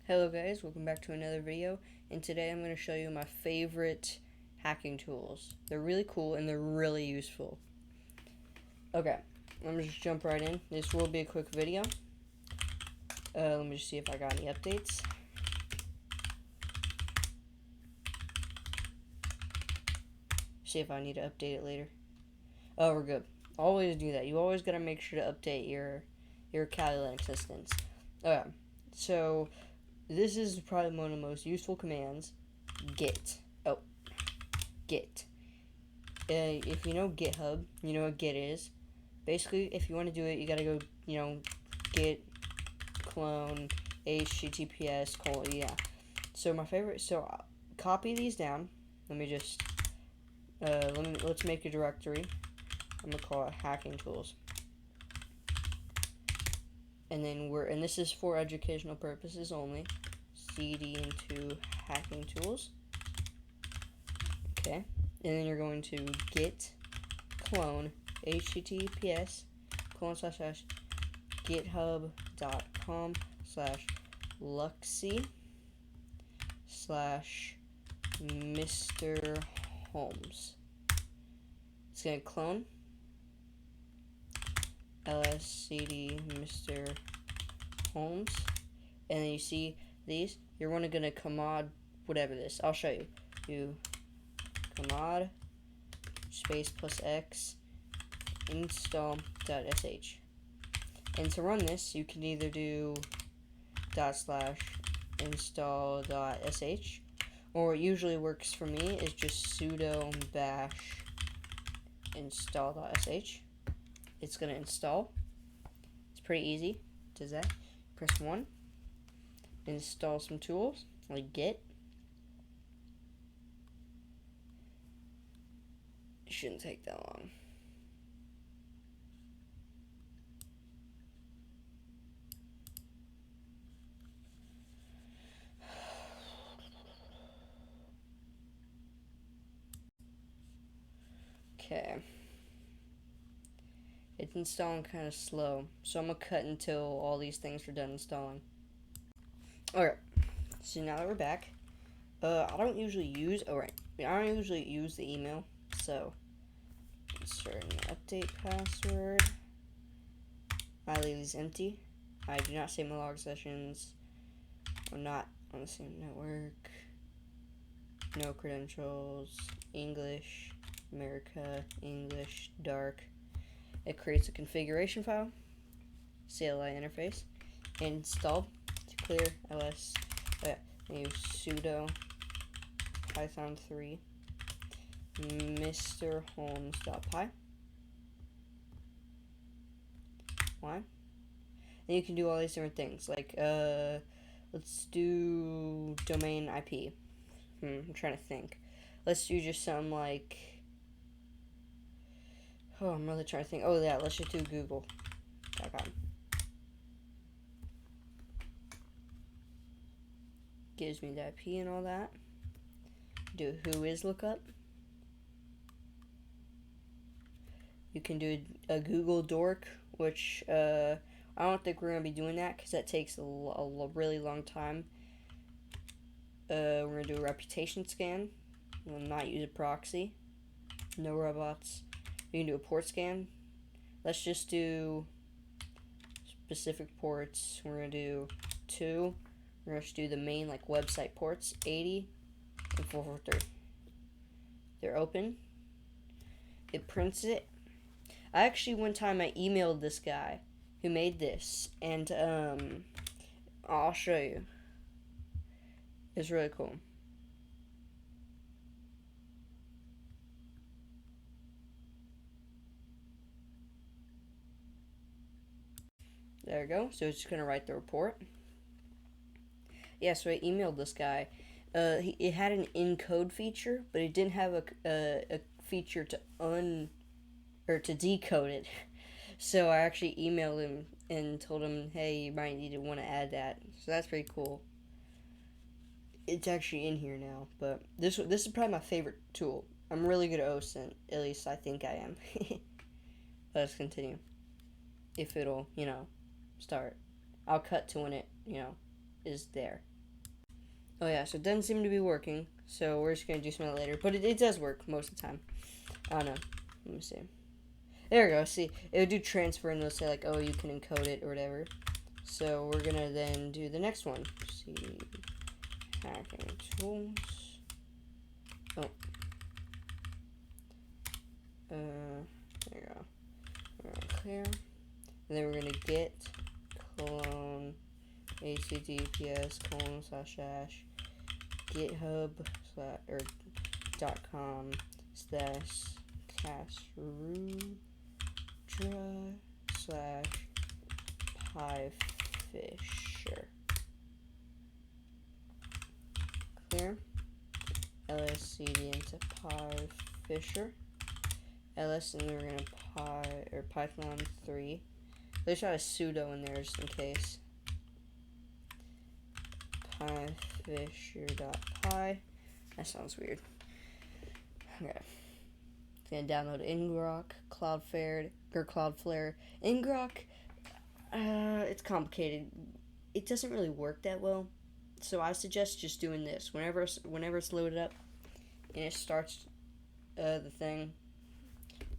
Hello guys, welcome back to another video, and today I'm going to show you my favorite hacking tools. They're really cool and they're really useful. Okay, let me just jump right in. This will be a quick video. Let me just see if I got any updates. See if I need to update it later. Oh, we're good. Always do that. You always got to make sure to update your Kali Linux instance. Okay, so this is probably one of the most useful commands. Git. Oh, Git. If you know GitHub, you know what Git is. Basically, if you want to do it, you gotta go, git clone https yeah. So my favorite. So copy these down. Let me just let's make a directory. I'm gonna call it hacking tools. And then and this is for educational purposes only. cd into hacking tools. Okay. And then you're going to git clone https github.com/luxy/Mr. Holmes. It's going to clone lscd Mr. Holmes. And then you see these. You're going to command whatever this. I'll show you. You command space plus x install.sh. And to run this, you can either do /install.sh, or what usually works for me is just sudo bash install.sh. It's going to install. It's pretty easy. It does that. Press 1. Install some tools like Git. It shouldn't take that long. Okay. It's installing kind of slow, so I'm going to cut until all these things are done installing. Alright, so now that we're back, I don't usually use the email, so insert an update password. I leave these empty. I do not save my log sessions. I'm not on the same network. No credentials. English, America, English, dark. It creates a configuration file, CLI interface, and install to clear ls. And use sudo python 3 mrholmes.py. Why? And you can do all these different things, like let's do domain IP. I'm trying to think. Let's do just something like, I'm really trying to think. Oh yeah, let's just do google.com. Gives me the IP and all that. Do whois lookup. You can do a Google dork, which I don't think we're going to be doing that because that takes a really long time. We're going to do a reputation scan. We'll not use a proxy. No robots. You can do a port scan. Let's just do specific ports. We're going to do 2. We're going to do the main website ports, 80 and 443. They're open. It prints it. I actually one time I emailed this guy who made this, and I'll show you. It's really cool. There we go. So it's just gonna write the report. Yeah, so I emailed this guy. It had an encode feature, but it didn't have a feature to decode it. So I actually emailed him and told him, hey, you might need to want to add that. So that's pretty cool. It's actually in here now, but this is probably my favorite tool. I'm really good at OSINT, at least I think I am. Let's continue. If it'll, start. I'll cut to when it, is there. Oh yeah, so it doesn't seem to be working. So we're just gonna do some of that later. But it does work most of the time. I don't know. Let me see. There we go. See, it would do transfer and it'll say like, oh, you can encode it or whatever. So we're gonna then do the next one. See, hacking tools. Oh. There you go. We're gonna clear. And then we're gonna get clone https:// github or .com / casrudra / pyfisher. Clear. lscd into pyfisher. ls, and then we're gonna python 3. Let's try a sudo in there just in case. Pyfisher.py. That sounds weird. Okay. It's gonna download Ngrok, Cloudflare. Ngrok, it's complicated. It doesn't really work that well. So I suggest just doing this. Whenever it's loaded up and it starts the thing,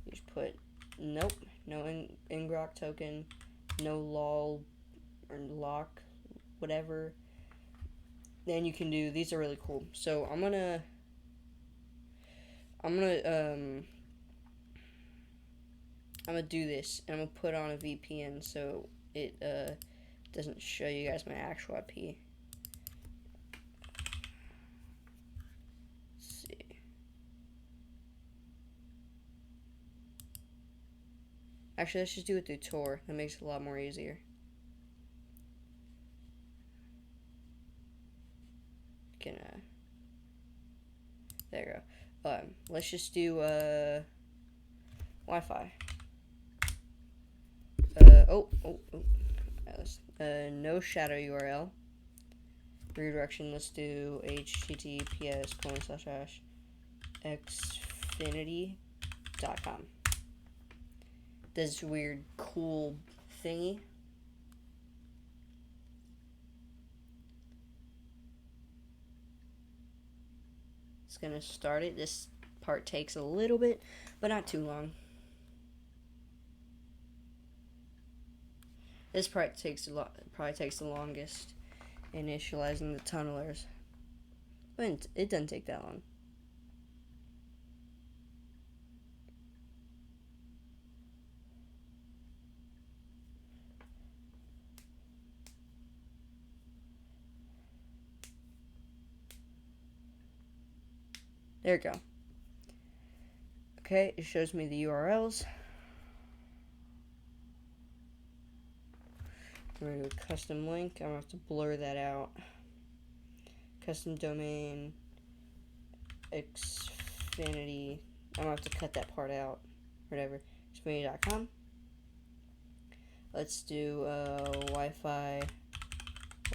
you just put nope, no Ngrok token, no lol or lock, whatever. Then you can do, these are really cool. So I'm gonna do this, and I'm gonna put on a VPN so it doesn't show you guys my actual IP. Let's see. Actually, let's just do it through Tor. That makes it a lot more easier. There you go. Let's just do Wi-Fi. No shadow URL. Redirection. Let's do https://xfinity.com. This weird, cool thingy. It's gonna start it. This part takes a little bit, but not too long. This part probably takes the longest, initializing the tunnelers. But it doesn't take that long. There we go. Okay, it shows me the URLs. We're going to do a custom link. I'm going to have to blur that out. Custom domain, Xfinity. I'm going to have to cut that part out. Whatever. Xfinity.com. Let's do Wi-Fi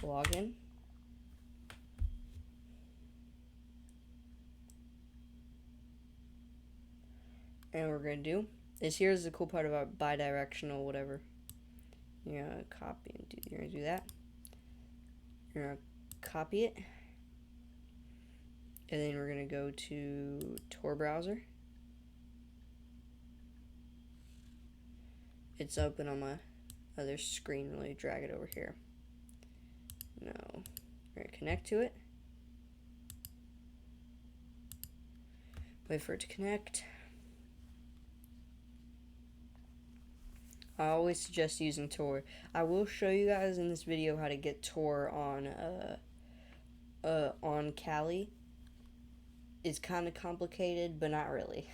login. And what we're going to do is, here's the cool part about bidirectional whatever. You're going to copy and you're going to do that. You're going to copy it. And then we're going to go to Tor browser. It's open on my other screen. Let me drag it over here. No. We're going to connect to it. Wait for it to connect. I always suggest using Tor. I will show you guys in this video how to get Tor on Kali. It's kind of complicated, but not really.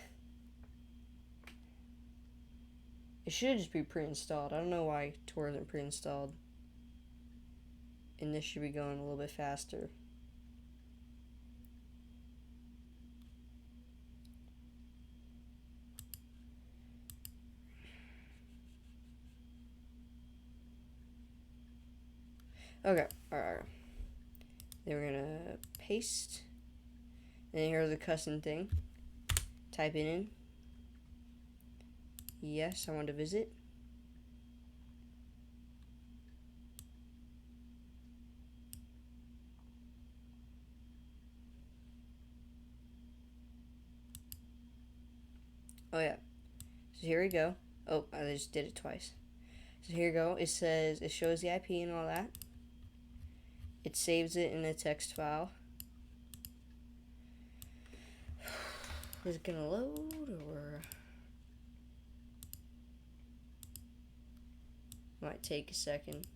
It should just be pre-installed. I don't know why Tor isn't pre-installed. And this should be going a little bit faster. Okay, alright. Then we're gonna paste. And then here's the custom thing. Type it in. Yes, I want to visit. Oh yeah. So here we go. Oh, I just did it twice. So here we go. It says, it shows the IP and all that. It saves it in a text file. Is it gonna load or might take a second?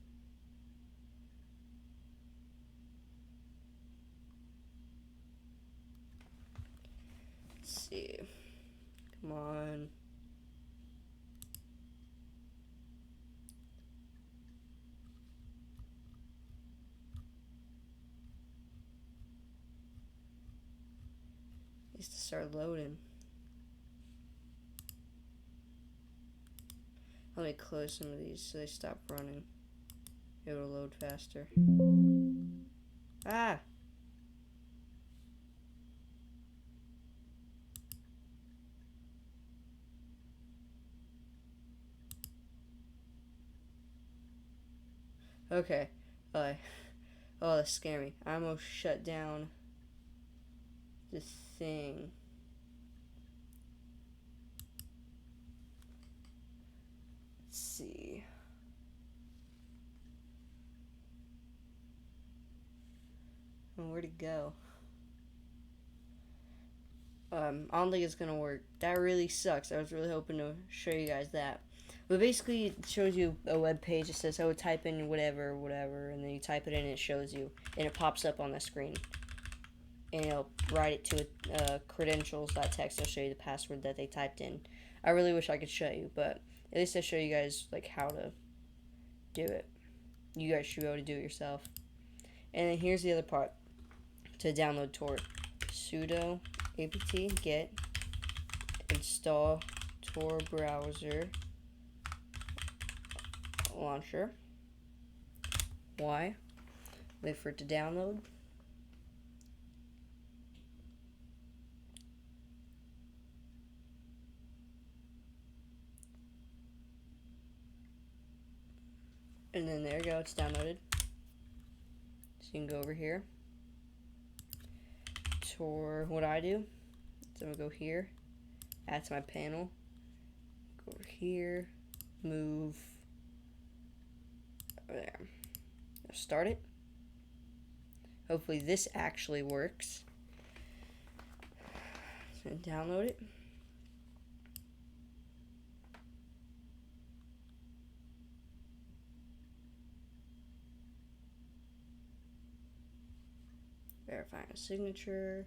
Let's see. Come on. Needs to start loading. Let me close some of these so they stop running. It'll load faster. Ah! Okay. Oh, that scared me. I almost shut down the thing. Let's see. Oh, where'd it go? I don't think it's gonna work. That really sucks. I was really hoping to show you guys that. But basically, it shows you a web page that says, oh, type in whatever, and then you type it in and it shows you, and it pops up on the screen. And it'll write it to credentials.txt. It'll show you the password that they typed in. I really wish I could show you, but at least I show you guys like how to do it. You guys should be able to do it yourself. And then here's the other part. To download Tor, sudo apt get install Tor browser launcher. Why? Wait for it to download. And then there you go, it's downloaded. So you can go over here. Tor, what I do, so I'm gonna go here, add to my panel, go over here, move, over there. Now start it. Hopefully this actually works. So download it. Verifying a signature.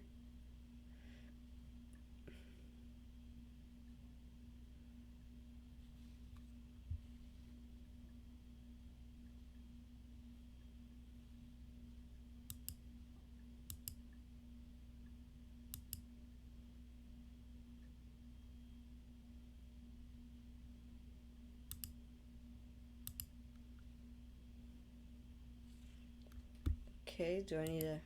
Okay, do I need a...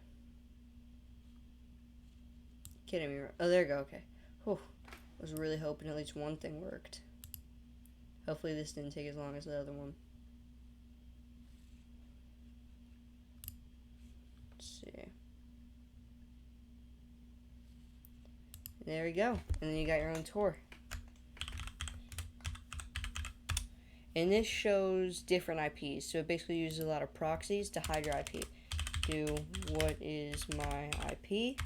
Kidding me. Oh, there you go, okay. Whew. I was really hoping at least one thing worked. Hopefully this didn't take as long as the other one. Let's see. There we go. And then you got your own Tor. And this shows different IPs. So it basically uses a lot of proxies to hide your IP. Do what is my IP?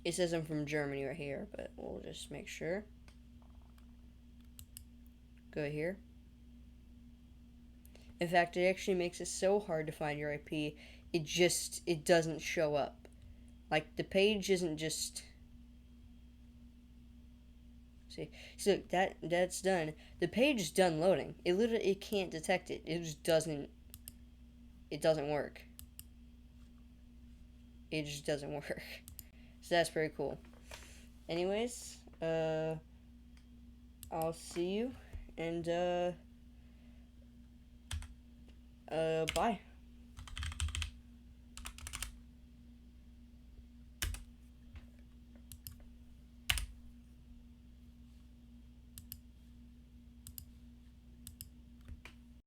It says I'm from Germany right here, but we'll just make sure. Go here. In fact, it actually makes it so hard to find your IP, it doesn't show up. Like, the page isn't just... See, so that's done. The page is done loading. It can't detect it. It just doesn't work. It just doesn't work. So that's pretty cool. Anyways, I'll see you, and bye.